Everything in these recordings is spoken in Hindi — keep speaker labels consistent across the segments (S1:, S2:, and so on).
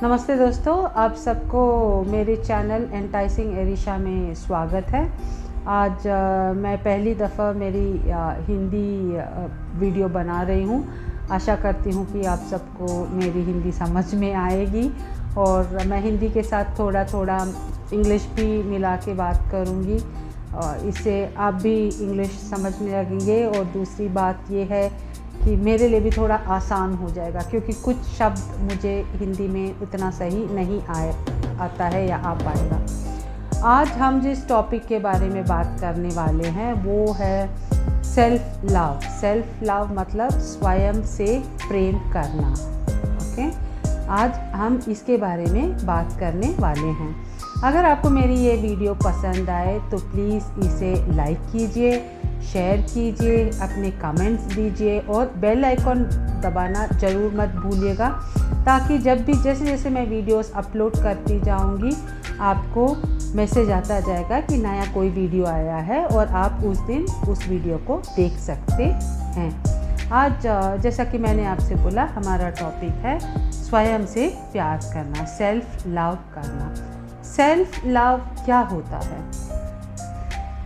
S1: नमस्ते दोस्तों, आप सबको मेरे चैनल एंटाइसिंग एरिशा में स्वागत है। आज मैं पहली दफ़ा मेरी हिंदी वीडियो बना रही हूँ। आशा करती हूँ कि आप सबको मेरी हिंदी समझ में आएगी और मैं हिंदी के साथ थोड़ा थोड़ा इंग्लिश भी मिला के बात करूँगी। इससे आप भी इंग्लिश समझने लगेंगे और दूसरी बात ये है कि मेरे लिए भी थोड़ा आसान हो जाएगा, क्योंकि कुछ शब्द मुझे हिंदी में उतना सही नहीं आता है या आ पाएगा। आज हम जिस टॉपिक के बारे में बात करने वाले हैं वो है सेल्फ लव। सेल्फ लव मतलब स्वयं से प्रेम करना। ओके, आज हम इसके बारे में बात करने वाले हैं। अगर आपको मेरी ये वीडियो पसंद आए तो प्लीज़ इसे लाइक कीजिए, शेयर कीजिए, अपने कमेंट्स दीजिए और बेल आइकॉन दबाना ज़रूर मत भूलिएगा, ताकि जब भी जैसे जैसे मैं वीडियोस अपलोड करती जाऊंगी आपको मैसेज आता जाएगा कि नया कोई वीडियो आया है और आप उस दिन उस वीडियो को देख सकते हैं। आज जैसा कि मैंने आपसे बोला, हमारा टॉपिक है स्वयं से प्यार करना, सेल्फ लव करना। सेल्फ लव क्या होता है?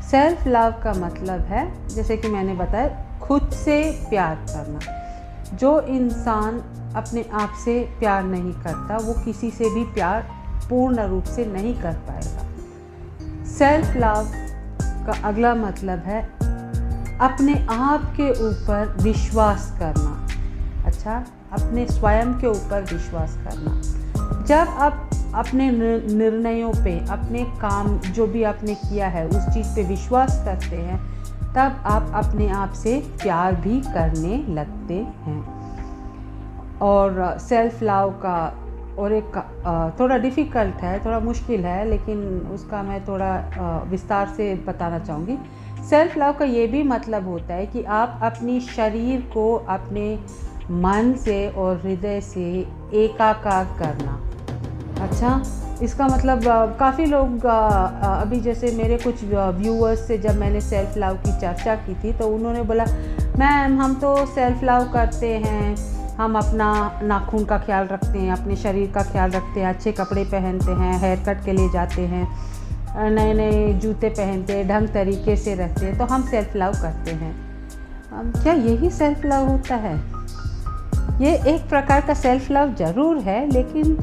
S1: सेल्फ लव का मतलब है, जैसे कि मैंने बताया, खुद से प्यार करना। जो इंसान अपने आप से प्यार नहीं करता वो किसी से भी प्यार पूर्ण रूप से नहीं कर पाएगा। सेल्फ लव का अगला मतलब है अपने आप के ऊपर विश्वास करना। अच्छा, अपने स्वयं के ऊपर विश्वास करना। जब आप अपने निर्णयों पे, अपने काम जो भी आपने किया है उस चीज़ पे विश्वास करते हैं, तब आप अपने आप से प्यार भी करने लगते हैं। और सेल्फ लव का और एक थोड़ा डिफ़िकल्ट है, थोड़ा मुश्किल है, लेकिन उसका मैं थोड़ा विस्तार से बताना चाहूँगी। सेल्फ लव का ये भी मतलब होता है कि आप अपनी शरीर को अपने मन से और हृदय से एकाकार करना। अच्छा, इसका मतलब काफ़ी लोग अभी जैसे मेरे कुछ व्यूअर्स से जब मैंने सेल्फ लव की चर्चा की थी तो उन्होंने बोला, मैम हम तो सेल्फ लव करते हैं, हम अपना नाखून का ख्याल रखते हैं, अपने शरीर का ख्याल रखते हैं, अच्छे कपड़े पहनते हैं, हेयर कट के लिए जाते हैं, नए नए जूते पहनते हैं, ढंग तरीके से रहते हैं, तो हम सेल्फ लव करते हैं। क्या यही सेल्फ लव होता है? ये एक प्रकार का सेल्फ लव ज़रूर है, लेकिन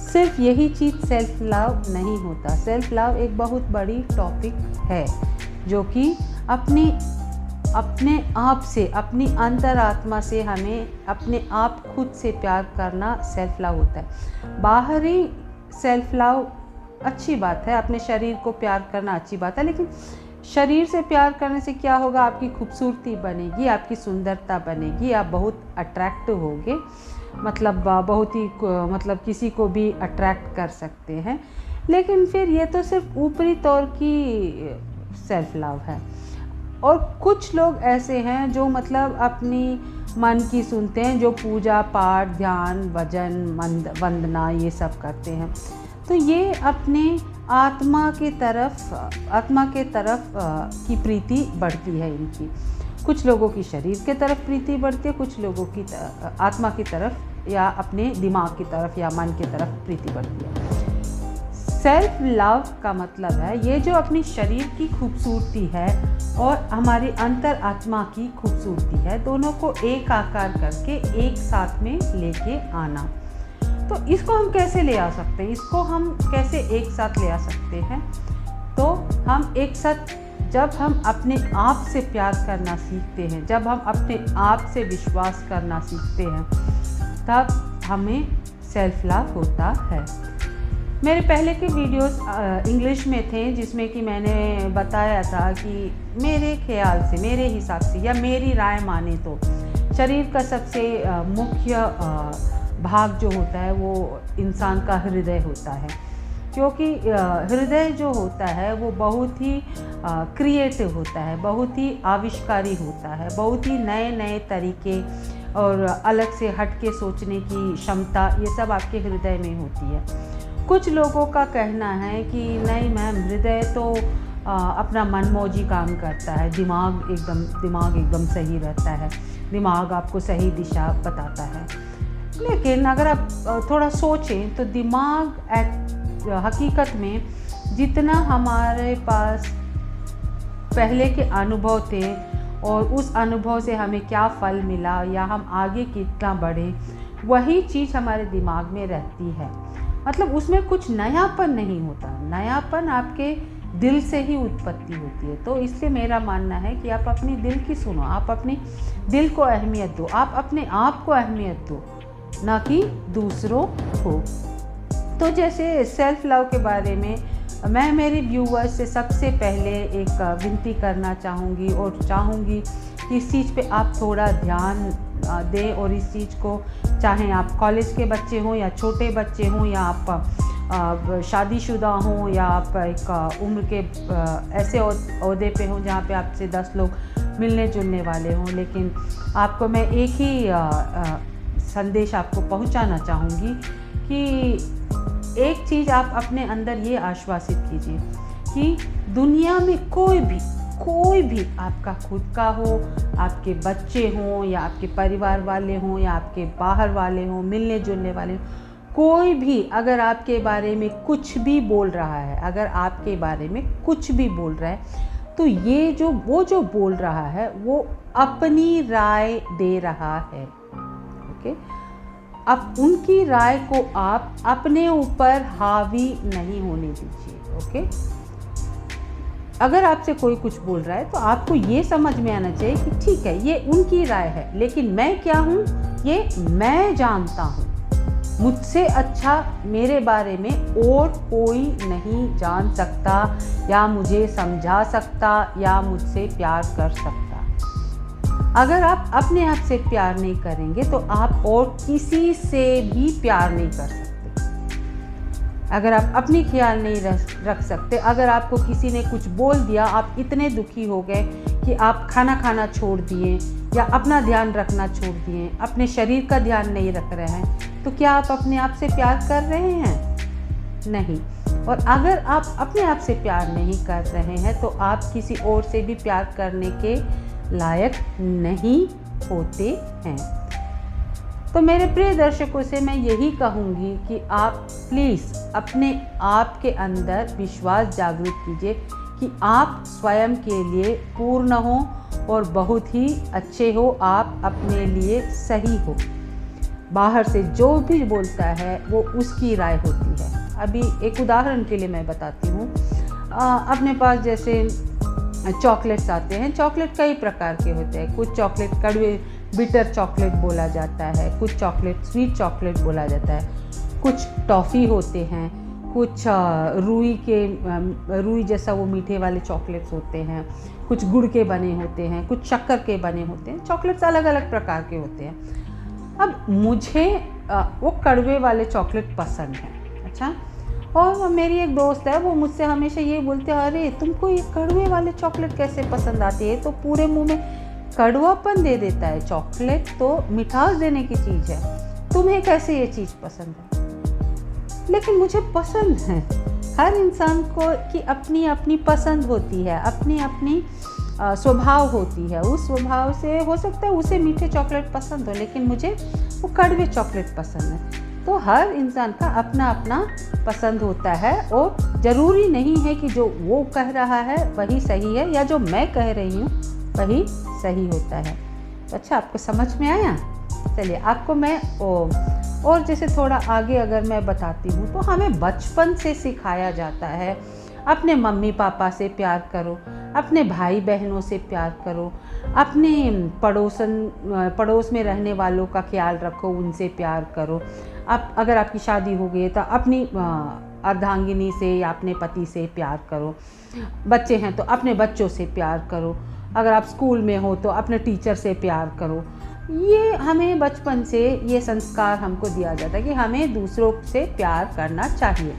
S1: सिर्फ यही चीज़ सेल्फ लव नहीं होता। सेल्फ लव एक बहुत बड़ी टॉपिक है जो कि अपने आप से, अपनी अंतरात्मा से हमें अपने आप खुद से प्यार करना सेल्फ लव होता है। बाहरी सेल्फ लव अच्छी बात है, अपने शरीर को प्यार करना अच्छी बात है, लेकिन शरीर से प्यार करने से क्या होगा? आपकी खूबसूरती बनेगी, आपकी सुंदरता बनेगी, आप बहुत अट्रैक्टिव होगे, मतलब बहुत ही मतलब किसी को भी अट्रैक्ट कर सकते हैं। लेकिन फिर ये तो सिर्फ ऊपरी तौर की सेल्फ लव है। और कुछ लोग ऐसे हैं जो मतलब अपनी मन की सुनते हैं, जो पूजा पाठ, ध्यान, भजन, वंदना ये सब करते हैं, तो ये अपने आत्मा के तरफ की प्रीति बढ़ती है इनकी। कुछ लोगों की शरीर के तरफ प्रीति बढ़ती है, कुछ लोगों की आत्मा की तरफ या अपने दिमाग की तरफ या मन की तरफ प्रीति बढ़ती है। सेल्फ लव का मतलब है ये जो अपनी शरीर की खूबसूरती है और हमारी अंतर आत्मा की खूबसूरती है, दोनों को एक आकार करके एक साथ में लेके आना। तो इसको हम कैसे ले आ सकते हैं? इसको हम कैसे एक साथ ले आ सकते हैं? तो हम एक साथ, जब हम अपने आप से प्यार करना सीखते हैं, जब हम अपने आप से विश्वास करना सीखते हैं, तब हमें सेल्फ लव होता है। मेरे पहले के वीडियोस इंग्लिश में थे, जिसमें कि मैंने बताया था कि मेरे ख्याल से, मेरे हिसाब से या मेरी राय माने तो शरीर का सबसे मुख्य भाग जो होता है वो इंसान का हृदय होता है, क्योंकि हृदय जो होता है वो बहुत ही क्रिएटिव होता है, बहुत ही आविष्कारी होता है, बहुत ही नए नए तरीके और अलग से हट के सोचने की क्षमता, ये सब आपके हृदय में होती है। कुछ लोगों का कहना है कि नहीं मैम, हृदय तो अपना मनमौजी काम करता है, दिमाग एकदम सही रहता है, दिमाग आपको सही दिशा बताता है। लेकिन अगर आप थोड़ा सोचें तो दिमाग हकीकत में जितना हमारे पास पहले के अनुभव थे और उस अनुभव से हमें क्या फल मिला या हम आगे कितना बढ़े, वही चीज़ हमारे दिमाग में रहती है। मतलब उसमें कुछ नयापन नहीं होता, नयापन आपके दिल से ही उत्पत्ति होती है। तो इसलिए मेरा मानना है कि आप अपनी दिल की सुनो, आप अपनी दिल को अहमियत दो, आप अपने आप को अहमियत दो, ना कि दूसरों को। तो जैसे सेल्फ लव के बारे में मैं मेरे व्यूअर्स से सबसे पहले एक विनती करना चाहूँगी और चाहूँगी कि इस चीज़ पे आप थोड़ा ध्यान दें और इस चीज़ को, चाहे आप कॉलेज के बच्चे हों या छोटे बच्चे हों या आप शादीशुदा हों या आप एक उम्र के ऐसे ओहदे पे हों जहाँ पे आपसे 10 लोग मिलने जुलने वाले हों, लेकिन आपको मैं एक ही संदेश आपको पहुँचाना चाहूँगी कि एक चीज़ आप अपने अंदर ये आश्वासित कीजिए कि दुनिया में कोई भी आपका खुद का हो, आपके बच्चे हों या आपके परिवार वाले हों या आपके बाहर वाले हों, मिलने जुलने वाले हों, कोई भी अगर आपके बारे में कुछ भी बोल रहा है, अगर आपके बारे में कुछ भी बोल रहा है, तो वो जो बोल रहा है वो अपनी राय दे रहा है। ओके, अब उनकी राय को आप अपने ऊपर हावी नहीं होने दीजिए। ओके, अगर आपसे कोई कुछ बोल रहा है तो आपको ये समझ में आना चाहिए कि ठीक है, ये उनकी राय है, लेकिन मैं क्या हूँ ये मैं जानता हूँ। मुझसे अच्छा मेरे बारे में और कोई नहीं जान सकता या मुझे समझा सकता या मुझसे प्यार कर सकता। अगर आप अपने आप से प्यार नहीं करेंगे तो आप और किसी से भी प्यार नहीं कर सकते। अगर आप अपनी ख्याल नहीं रख सकते, अगर आपको किसी ने कुछ बोल दिया, आप इतने दुखी हो गए कि आप खाना खाना छोड़ दिए या अपना ध्यान रखना छोड़ दिए, अपने शरीर का ध्यान नहीं रख रहे हैं, तो क्या आप अपने आप से प्यार कर रहे हैं? नहीं। और अगर आप अपने आप से प्यार नहीं कर रहे हैं तो आप किसी और से भी प्यार करने के लायक नहीं होते हैं। तो मेरे प्रिय दर्शकों से मैं यही कहूँगी कि आप प्लीज़ अपने आप के अंदर विश्वास जागृत कीजिए कि आप स्वयं के लिए पूर्ण हो और बहुत ही अच्छे हो, आप अपने लिए सही हो। बाहर से जो भी बोलता है वो उसकी राय होती है। अभी एक उदाहरण के लिए मैं बताती हूँ। अपने पास जैसे चॉकलेट्स आते हैं, चॉकलेट कई प्रकार के होते हैं। कुछ चॉकलेट कड़वे बिटर चॉकलेट बोला जाता है, कुछ चॉकलेट स्वीट चॉकलेट बोला जाता है, कुछ टॉफ़ी होते हैं, कुछ रुई जैसा वो मीठे वाले चॉकलेट्स होते हैं, कुछ गुड़ के बने होते हैं, कुछ शक्कर के बने होते हैं। चॉकलेट्स अलग अलग प्रकार के होते हैं। अब मुझे वो कड़वे वाले चॉकलेट पसंद है। अच्छा, और मेरी एक दोस्त है, वो मुझसे हमेशा ये बोलते हैं, अरे तुमको ये कड़वे वाले चॉकलेट कैसे पसंद आती है, तो पूरे मुंह में कड़वापन दे देता है। चॉकलेट तो मिठास देने की चीज़ है, तुम्हें कैसे ये चीज़ पसंद है? लेकिन मुझे पसंद है। हर इंसान को की अपनी अपनी पसंद होती है, अपनी अपनी स्वभाव होती है। उस स्वभाव से हो सकता है उसे मीठे चॉकलेट पसंद हो, लेकिन मुझे वो कड़वे चॉकलेट पसंद है। तो हर इंसान का अपना अपना पसंद होता है और ज़रूरी नहीं है कि जो वो कह रहा है वही सही है या जो मैं कह रही हूँ वही सही होता है। तो अच्छा, आपको समझ में आया? चलिए, आपको मैं और जैसे थोड़ा आगे अगर मैं बताती हूँ तो हमें बचपन से सिखाया जाता है, अपने मम्मी पापा से प्यार करो, अपने भाई बहनों से प्यार करो, अपने पड़ोस में रहने वालों का ख्याल रखो, उनसे प्यार करो। अब अगर आपकी शादी हो गई है तो अपनी अर्धांगिनी से या अपने पति से प्यार करो। बच्चे हैं तो अपने बच्चों से प्यार करो। अगर आप स्कूल में हो तो अपने टीचर से प्यार करो। ये हमें बचपन से ये संस्कार हमको दिया जाता है कि हमें दूसरों से प्यार करना चाहिए,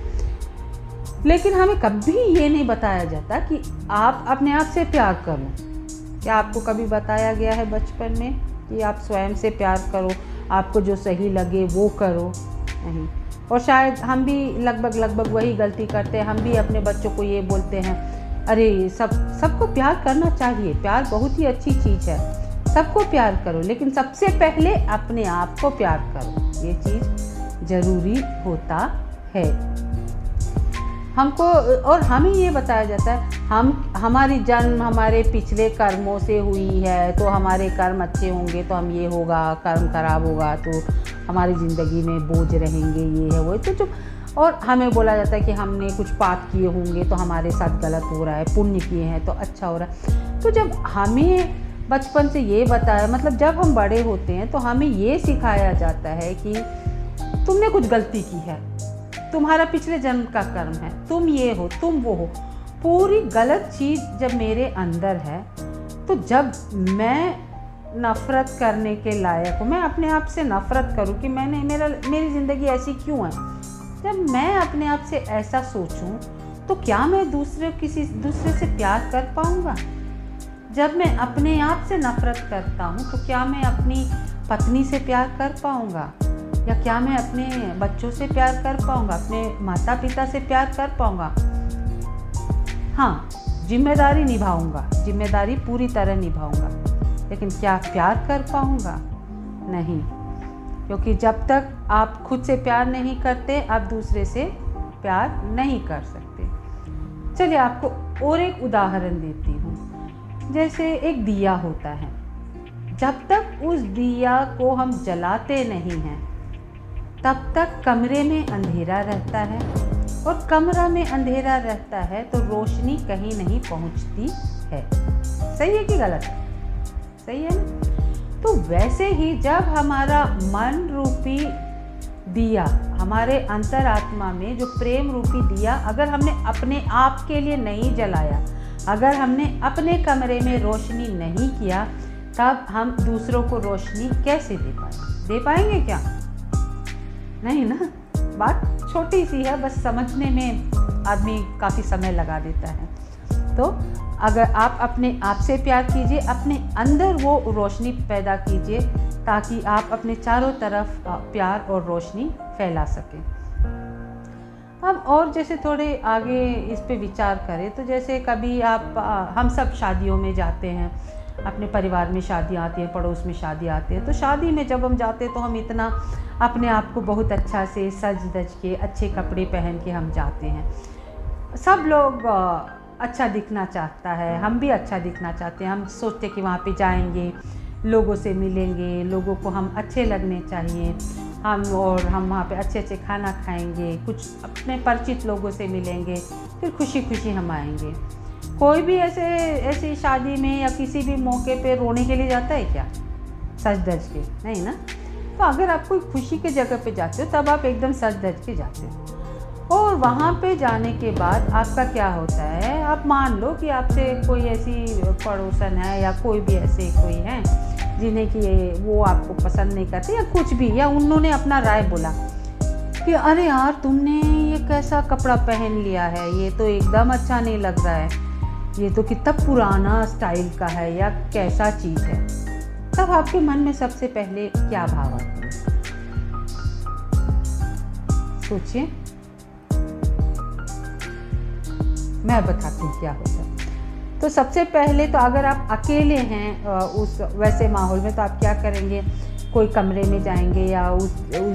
S1: लेकिन हमें कभी ये नहीं बताया जाता कि आप अपने आप से प्यार करो। क्या आपको कभी बताया गया है बचपन में कि आप स्वयं से प्यार करो, आपको जो सही लगे वो करो? नहीं। और शायद हम भी लगभग वही गलती करते हैं। हम भी अपने बच्चों को ये बोलते हैं, अरे सबको प्यार करना चाहिए, प्यार बहुत ही अच्छी चीज़ है, सबको प्यार करो, लेकिन सबसे पहले अपने आप को प्यार करो। ये चीज़ ज़रूरी होता है। हमको और हमें ये बताया जाता है हमारी जन्म हमारे पिछले कर्मों से हुई है, तो हमारे कर्म अच्छे होंगे तो हम ये होगा, कर्म खराब होगा तो हमारी ज़िंदगी में बोझ रहेंगे, ये है वो है। तो चुप। और हमें बोला जाता है कि हमने कुछ पाप किए होंगे तो हमारे साथ गलत हो रहा है, पुण्य किए हैं तो अच्छा हो रहा है। तो जब हमें बचपन से ये बताया, मतलब जब हम बड़े होते हैं तो हमें ये सिखाया जाता है कि तुमने कुछ गलती की है, तुम्हारा पिछले जन्म का कर्म है, तुम ये हो, तुम वो हो। पूरी गलत चीज़ जब मेरे अंदर है, तो जब मैं नफ़रत करने के लायक हूँ, मैं अपने आप से नफ़रत करूँ कि मेरी ज़िंदगी ऐसी क्यों है, जब मैं अपने आप से ऐसा सोचूं तो क्या मैं किसी दूसरे से प्यार कर पाऊँगा? जब मैं अपने आप से नफ़रत करता हूँ तो क्या मैं अपनी पत्नी से प्यार कर पाऊँगा, या क्या मैं अपने बच्चों से प्यार कर पाऊँगा, अपने माता पिता से प्यार कर पाऊँगा? हाँ, जिम्मेदारी निभाऊँगा, जिम्मेदारी पूरी तरह निभाऊँगा, लेकिन क्या प्यार कर पाऊँगा? नहीं, क्योंकि जब तक आप खुद से प्यार नहीं करते, आप दूसरे से प्यार नहीं कर सकते। चलिए आपको और एक उदाहरण देती हूँ। जैसे एक दिया होता है, जब तक उस दिया को हम जलाते नहीं हैं तब तक कमरे में अंधेरा रहता है, और कमरा में अंधेरा रहता है तो रोशनी कहीं नहीं पहुंचती है। सही है कि गलत? सही है ना? तो वैसे ही जब हमारा मन रूपी दिया, हमारे अंतरात्मा में जो प्रेम रूपी दिया, अगर हमने अपने आप के लिए नहीं जलाया, अगर हमने अपने कमरे में रोशनी नहीं किया, तब हम दूसरों को रोशनी कैसे दे पाएंगे क्या? नहीं ना। बात छोटी सी है, बस समझने में आदमी काफ़ी समय लगा देता है। तो अगर आप अपने आप से प्यार कीजिए, अपने अंदर वो रोशनी पैदा कीजिए, ताकि आप अपने चारों तरफ प्यार और रोशनी फैला सकें। अब और जैसे थोड़े आगे इस पे विचार करें तो जैसे कभी हम सब शादियों में जाते हैं, अपने परिवार में शादियाँ आती हैं, पड़ोस में शादी आती है, तो शादी में जब हम जाते हैं तो हम इतना अपने आप को बहुत अच्छा से सज धज के अच्छे कपड़े पहन के हम जाते हैं। सब लोग अच्छा दिखना चाहता है, हम भी अच्छा दिखना चाहते हैं। हम सोचते कि वहाँ पे जाएंगे, लोगों से मिलेंगे, लोगों को हम अच्छे लगने चाहिए, हम वहाँ पे अच्छे अच्छे खाना खाएंगे, कुछ अपने परिचित लोगों से मिलेंगे, फिर खुशी खुशी हम आएंगे। कोई भी ऐसी शादी में या किसी भी मौके पे रोने के लिए जाता है क्या, सज धज के? नहीं ना। तो अगर आप कोई खुशी के जगह पे जाते हो तब आप एकदम सज धज के जाते हो, और वहाँ पे जाने के बाद आपका क्या होता है, आप मान लो कि आपसे कोई ऐसी पड़ोसन है या कोई भी ऐसे कोई है जिन्हें कि वो आपको पसंद नहीं करते या कुछ भी, या उन्होंने अपना राय बोला कि अरे यार तुमने ये कैसा कपड़ा पहन लिया है, ये तो एकदम अच्छा नहीं लग रहा है, ये तो कितना पुराना स्टाइल का है, या कैसा चीज़ है। तब आपके मन में सबसे पहले क्या भाव आते हैं? सोचिए, मैं बताती हूँ क्या होता है। तो सबसे पहले तो अगर आप अकेले हैं उस वैसे माहौल में, तो आप क्या करेंगे, कोई कमरे में जाएंगे या उस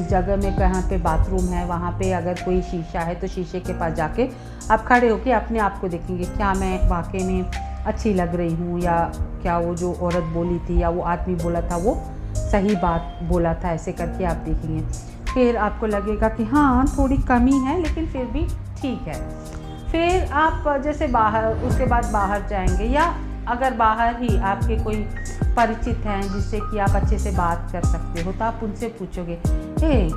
S1: जगह में कहाँ पे बाथरूम है वहाँ पे अगर कोई शीशा है तो शीशे के पास जाके आप खड़े होके अपने आप को देखेंगे, क्या मैं वाकई में अच्छी लग रही हूँ, या क्या वो जो औरत बोली थी या वो आदमी बोला था वो सही बात बोला था। ऐसे करके आप देखेंगे, फिर आपको लगेगा कि हाँ थोड़ी कमी है लेकिन फिर भी ठीक है। फिर आप जैसे उसके बाद बाहर जाएंगे, या अगर बाहर ही आपके कोई परिचित हैं जिससे कि आप अच्छे से बात कर सकते हो, तो आप उनसे पूछोगे,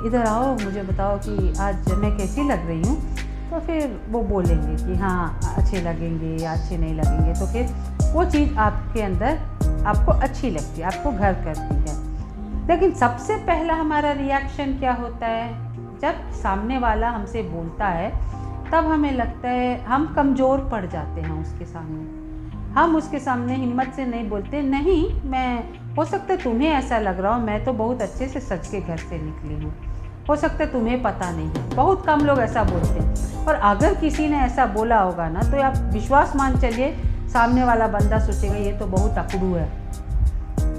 S1: इधर आओ, मुझे बताओ कि आज मैं कैसी लग रही हूँ। तो फिर वो बोलेंगे कि हाँ अच्छे लगेंगे या अच्छे नहीं लगेंगे। तो फिर वो चीज़ आपके अंदर आपको अच्छी लगती है, आपको घर करती है। लेकिन सबसे पहला हमारा रिएक्शन क्या होता है, जब सामने वाला हमसे बोलता है तब हमें लगता है हम कमज़ोर पड़ जाते हैं उसके सामने। हम उसके सामने हिम्मत से नहीं बोलते, नहीं मैं, हो सकता है तुम्हें ऐसा लग रहा हो, मैं तो बहुत अच्छे से सज के घर से निकली हूँ, हो सकता है तुम्हें पता नहीं है। बहुत कम लोग ऐसा बोलते हैं, और अगर किसी ने ऐसा बोला होगा ना तो आप विश्वास मान चलिए सामने वाला बंदा सोचेगा ये तो बहुत अकड़ू है,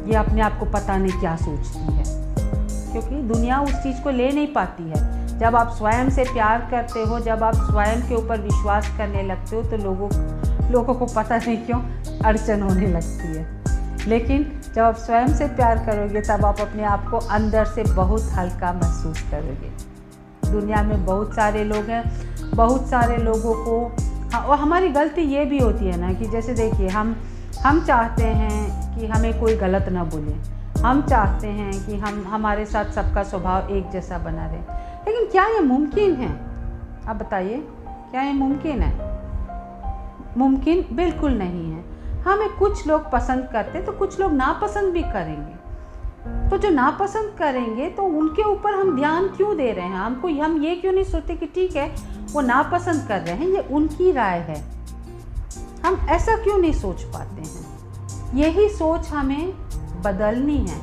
S1: ये अपने आप को पता नहीं क्या सोचती है। क्योंकि दुनिया उस चीज़ को ले नहीं पाती है। जब आप स्वयं से प्यार करते हो, जब आप स्वयं के ऊपर विश्वास करने लगते हो, तो लोगों को पता नहीं क्यों अड़चन होने लगती है। लेकिन जब आप स्वयं से प्यार करोगे तब आप अपने आप को अंदर से बहुत हल्का महसूस करोगे। दुनिया में बहुत सारे लोग हैं, बहुत सारे लोगों को और हमारी गलती ये भी होती है ना कि जैसे देखिए हम चाहते हैं कि हमें कोई गलत ना बोले, हम चाहते हैं कि हमारे साथ सबका स्वभाव एक जैसा बना रहे, लेकिन क्या ये मुमकिन है? आप बताइए, क्या ये मुमकिन है? मुमकिन बिल्कुल नहीं है। हमें कुछ लोग पसंद करते तो कुछ लोग नापसंद भी करेंगे, तो जो नापसंद करेंगे तो उनके ऊपर हम ध्यान क्यों दे रहे हैं? हम ये क्यों नहीं सोचते कि ठीक है वो नापसंद कर रहे हैं, ये उनकी राय है। हम ऐसा क्यों नहीं सोच पाते हैं? यही सोच हमें बदलनी है,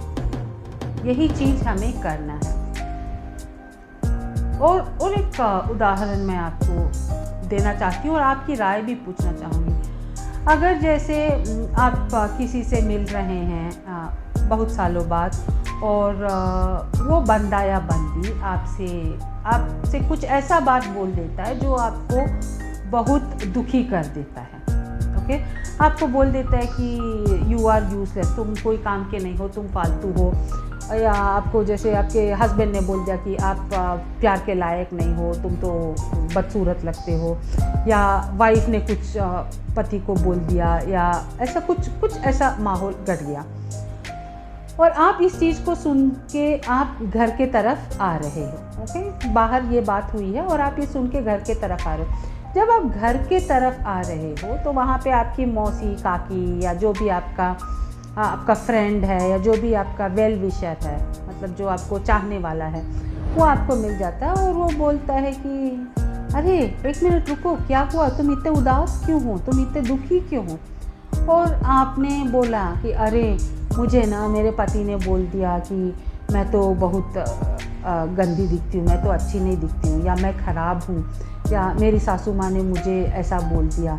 S1: यही चीज़ हमें करना है। और एक उदाहरण मैं आपको देना चाहती हूँ और आपकी राय भी पूछना चाहूँगी। अगर जैसे आप किसी से मिल रहे हैं बहुत सालों बाद और वो बंदा या बंदी आपसे कुछ ऐसा बात बोल देता है जो आपको बहुत दुखी कर देता है, ओके? आपको बोल देता है कि यू आर यूजलेस, तुम कोई काम के नहीं हो, तुम फालतू हो, या आपको जैसे आपके हस्बैंड ने बोल दिया कि आप प्यार के लायक नहीं हो, तुम तो बदसूरत लगते हो, या वाइफ ने कुछ पति को बोल दिया, या ऐसा कुछ ऐसा माहौल घट गया और आप इस चीज़ को सुन के आप घर के तरफ आ रहे हो, ओके? बाहर ये बात हुई है और आप ये सुन के घर के तरफ आ रहे हो। जब आप घर के तरफ आ रहे हो तो वहाँ पे आपकी मौसी, काकी या जो भी आपका फ्रेंड है या जो भी आपका वेल विशर है, मतलब जो आपको चाहने वाला है, वो आपको मिल जाता है और वो बोलता है कि अरे एक मिनट रुको, क्या हुआ? तुम इतने उदास क्यों हो? तुम इतने दुखी क्यों हो? और आपने बोला कि अरे मुझे ना मेरे पति ने बोल दिया कि मैं तो बहुत गंदी दिखती हूँ, मैं तो अच्छी नहीं दिखती हूँ, या मैं ख़राब हूँ, या मेरी सासू माँ ने मुझे ऐसा बोल दिया,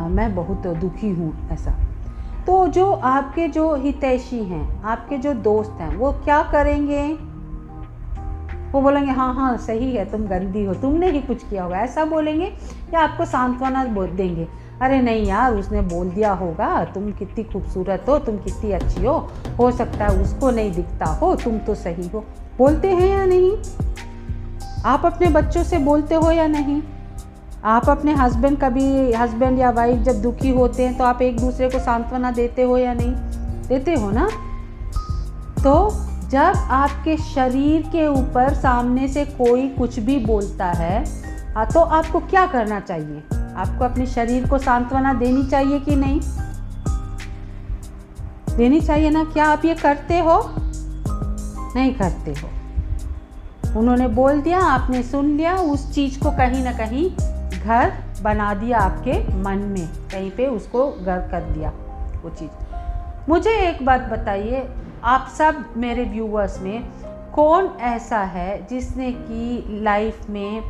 S1: मैं बहुत दुखी हूँ, ऐसा। तो जो आपके जो हितैषी हैं, आपके जो दोस्त हैं, वो क्या करेंगे? वो बोलेंगे हाँ सही है, तुम गंदी हो, तुमने ही कुछ किया होगा, ऐसा बोलेंगे, या आपको सांत्वना देंगे, अरे नहीं यार उसने बोल दिया होगा, तुम कितनी खूबसूरत हो, तुम कितनी अच्छी हो सकता है उसको नहीं दिखता हो, तुम तो सही हो। बोलते हैं या नहीं? आप अपने बच्चों से बोलते हो या नहीं? आप अपने हस्बैंड या वाइफ जब दुखी होते हैं तो आप एक दूसरे को सांत्वना देते हो या नहीं? देते हो ना? तो जब आपके शरीर के ऊपर सामने से कोई कुछ भी बोलता है तो आपको क्या करना चाहिए? आपको अपने शरीर को सांत्वना देनी चाहिए कि नहीं? देनी चाहिए ना? क्या आप ये करते हो? नहीं करते हो। उन्होंने बोल दिया, आपने सुन लिया, उस चीज़ को कहीं ना कहीं घर बना दिया आपके मन में, कहीं पे उसको घर कर दिया वो चीज़। मुझे एक बात बताइए, आप सब मेरे व्यूअर्स में कौन ऐसा है जिसने कि लाइफ में,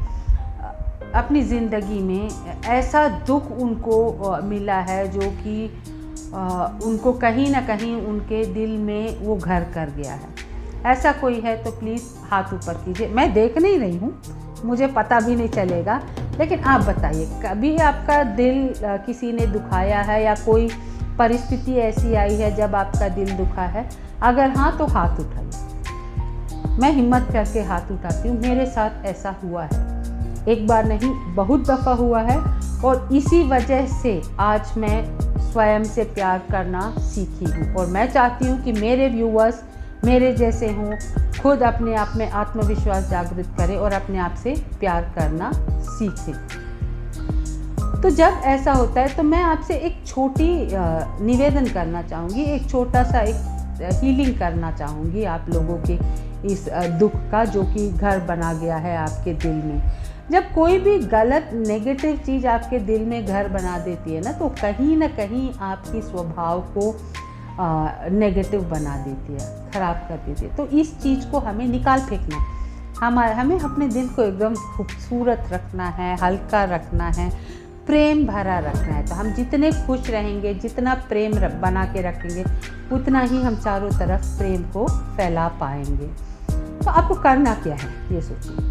S1: अपनी ज़िंदगी में ऐसा दुख उनको मिला है जो कि उनको कहीं ना कहीं उनके दिल में वो घर कर गया है? ऐसा कोई है तो प्लीज़ हाथ ऊपर कीजिए। मैं देख नहीं रही हूँ, मुझे पता भी नहीं चलेगा, लेकिन आप बताइए, कभी आपका दिल किसी ने दुखाया है या कोई परिस्थिति ऐसी आई है जब आपका दिल दुखा है? अगर हाँ तो हाथ उठाइए। मैं हिम्मत करके हाथ उठाती हूँ, मेरे साथ ऐसा हुआ है, एक बार नहीं बहुत दफ़ा हुआ है, और इसी वजह से आज मैं स्वयं से प्यार करना सीखी हूँ। और मैं चाहती हूँ कि मेरे व्यूअर्स मेरे जैसे हों, खुद अपने आप में आत्मविश्वास जागृत करें और अपने आप से प्यार करना सीखें। तो जब ऐसा होता है तो मैं आपसे एक छोटी निवेदन करना चाहूँगी, एक छोटा सा एक हीलिंग करना चाहूँगी आप लोगों के इस दुख का जो कि घर बना गया है आपके दिल में। जब कोई भी गलत नेगेटिव चीज़ आपके दिल में घर बना देती है ना, तो कहीं ना कहीं आपकी स्वभाव को नेगेटिव बना देती है, ख़राब कर देती है। तो इस चीज़ को हमें निकाल फेंकना है। हमें अपने दिल को एकदम खूबसूरत रखना है, हल्का रखना है, प्रेम भरा रखना है। तो हम जितने खुश रहेंगे, जितना प्रेम बना के रखेंगे, उतना ही हम चारों तरफ प्रेम को फैला पाएंगे। तो आपको करना क्या है ये सोचिए।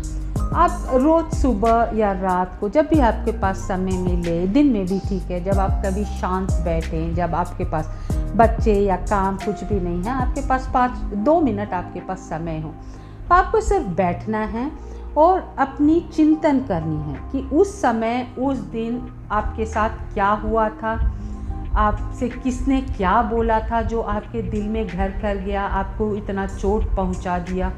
S1: आप रोज़ सुबह या रात को जब भी आपके पास समय मिले, दिन में भी ठीक है, जब आप कभी शांत बैठें, जब आपके पास बच्चे या काम कुछ भी नहीं है, आपके पास 2 मिनट आपके पास समय हो, तो आपको सिर्फ बैठना है और अपनी चिंतन करनी है कि उस समय उस दिन आपके साथ क्या हुआ था, आपसे किसने क्या बोला था जो आपके दिल में घर कर गया, आपको इतना चोट पहुंचा दिया।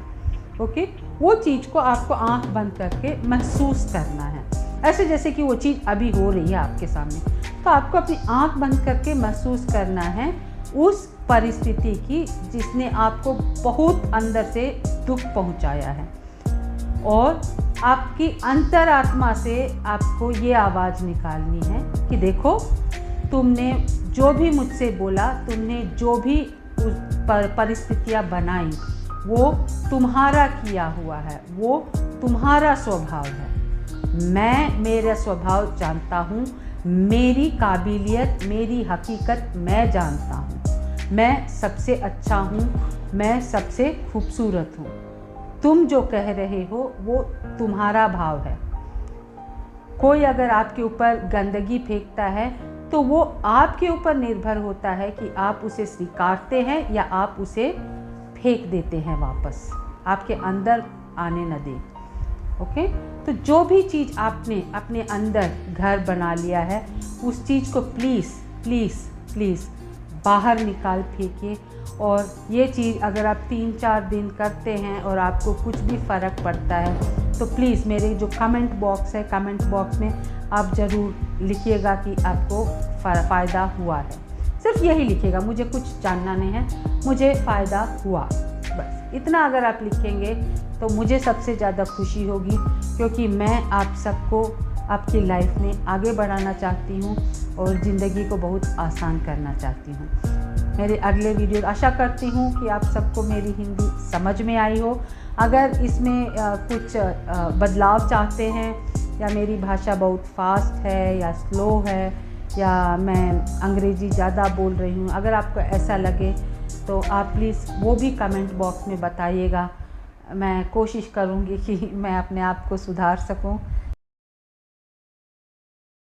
S1: ओके, वो चीज़ को आपको आंख बंद करके महसूस करना है, ऐसे जैसे कि वो चीज़ अभी हो रही है आपके सामने। तो आपको अपनी आंख बंद करके महसूस करना है उस परिस्थिति की जिसने आपको बहुत अंदर से दुख पहुंचाया है, और आपकी अंतरात्मा से आपको ये आवाज़ निकालनी है कि देखो, तुमने जो भी मुझसे बोला, तुमने जो भी उस परिस्थितियाँ बनाई, वो तुम्हारा किया हुआ है, वो तुम्हारा स्वभाव है। मैं मेरा स्वभाव जानता हूँ, मेरी काबिलियत, मेरी हकीकत मैं जानता हूँ, मैं सबसे अच्छा हूँ, मैं सबसे खूबसूरत हूँ। तुम जो कह रहे हो वो तुम्हारा भाव है। कोई अगर आपके ऊपर गंदगी फेंकता है तो वो आपके ऊपर निर्भर होता है कि आप उसे स्वीकारते हैं या आप उसे फेंक देते हैं वापस, आपके अंदर आने न दें। ओके, तो जो भी चीज़ आपने अपने अंदर घर बना लिया है, उस चीज़ को प्लीज़ प्लीज़ प्लीज़ बाहर निकाल फेंकिए। और ये चीज़ अगर आप 3-4 दिन करते हैं और आपको कुछ भी फ़र्क पड़ता है तो प्लीज़ मेरे जो कमेंट बॉक्स है, कमेंट बॉक्स में आप ज़रूर लिखिएगा कि आपको फ़ायदा हुआ है। सिर्फ यही लिखिएगा, मुझे कुछ जानना नहीं है, मुझे फ़ायदा हुआ, बस इतना अगर आप लिखेंगे तो मुझे सबसे ज़्यादा खुशी होगी, क्योंकि मैं आप सबको आपकी लाइफ में आगे बढ़ाना चाहती हूँ और ज़िंदगी को बहुत आसान करना चाहती हूँ। मेरे अगले वीडियो आशा करती हूँ कि आप सबको मेरी हिंदी समझ में आई हो। अगर इसमें कुछ बदलाव चाहते हैं, या मेरी भाषा बहुत फास्ट है या स्लो है, या मैं अंग्रेज़ी ज़्यादा बोल रही हूँ, अगर आपको ऐसा लगे तो आप प्लीज़ वो भी कमेंट बॉक्स में बताइएगा। मैं कोशिश करूँगी कि मैं अपने आप को सुधार सकूँ।